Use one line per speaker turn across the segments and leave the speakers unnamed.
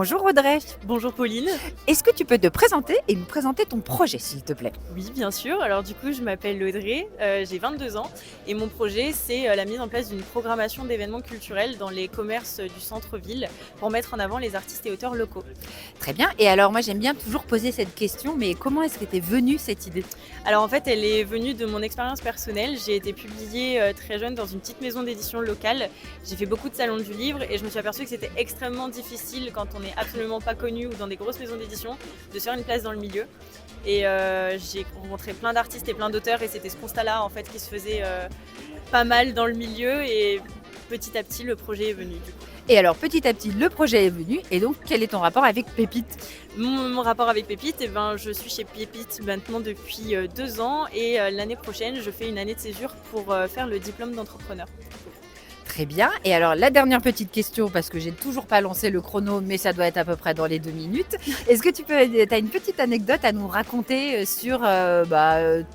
Bonjour Audrey,
Bonjour Pauline.
est-ce que tu peux te présenter et nous présenter ton projet s'il te plaît?
Oui, bien sûr. Alors du coup, je m'appelle Audrey, j'ai 22 ans et mon projet, c'est, la mise en place d'une programmation d'événements culturels dans les commerces, du centre-ville pour mettre en avant les artistes et auteurs locaux.
Très bien, et alors moi j'aime bien toujours poser cette question, mais comment est-ce que t'es venue cette idée?
Alors en fait, elle est venue de mon expérience personnelle. J'ai été publiée, très jeune dans une petite maison d'édition locale. J'ai fait beaucoup de salons du livre et je me suis aperçue que c'était extrêmement difficile quand on n'est absolument pas connu ou dans des grosses maisons d'édition de se faire une place dans le milieu. Et j'ai rencontré plein d'artistes et plein d'auteurs et c'était ce constat-là en fait qui se faisait, pas mal dans le milieu et petit à petit le projet est venu du coup.
Et alors petit à petit le projet est venu, et donc quel est ton rapport avec Pépite?
Mon rapport avec Pépite, eh ben, je suis chez Pépite maintenant depuis 2 ans et l'année prochaine, je fais une année de césure pour faire le diplôme d'entrepreneur.
Très bien, et alors la dernière petite question, parce que j'ai toujours pas lancé le chrono, mais ça doit être à peu près dans les 2 minutes. Est-ce que tu as une petite anecdote à nous raconter sur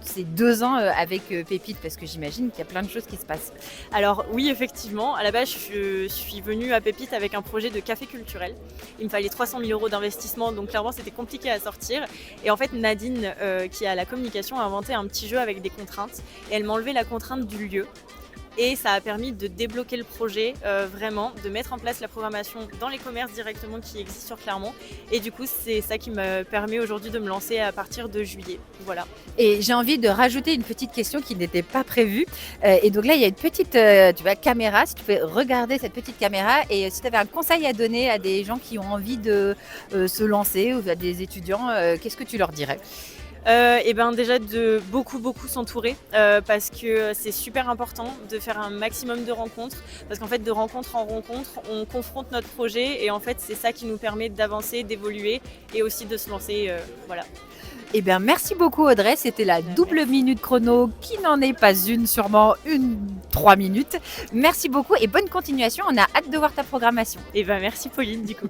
ces 2 ans avec Pépite? Parce que j'imagine qu'il y a plein de choses qui se passent.
Alors oui, effectivement, à la base, je suis venue à Pépite avec un projet de café culturel. Il me fallait 300 000 € d'investissement, donc clairement, c'était compliqué à sortir. Et en fait, Nadine, qui a la communication, a inventé un petit jeu avec des contraintes. Et elle m'a enlevé la contrainte du lieu. Et ça a permis de débloquer le projet, vraiment, de mettre en place la programmation dans les commerces directement qui existent sur Clermont. Et du coup, c'est ça qui me permet aujourd'hui de me lancer à partir de juillet. Voilà.
Et j'ai envie de rajouter une petite question qui n'était pas prévue. Et donc là, il y a une petite caméra. Si tu peux regarder cette petite caméra, et si tu avais un conseil à donner à des gens qui ont envie de se lancer, ou à des étudiants, qu'est-ce que tu leur dirais?
Et ben déjà de beaucoup s'entourer, parce que c'est super important de faire un maximum de rencontres. Parce qu'en fait, de rencontre en rencontre, on confronte notre projet et en fait, c'est ça qui nous permet d'avancer, d'évoluer et aussi de se lancer, voilà.
Eh bien, merci beaucoup Audrey. C'était la double minute chrono qui n'en est pas une, sûrement une 3 minutes. Merci beaucoup et bonne continuation. On a hâte de voir ta programmation.
Et ben merci Pauline du coup.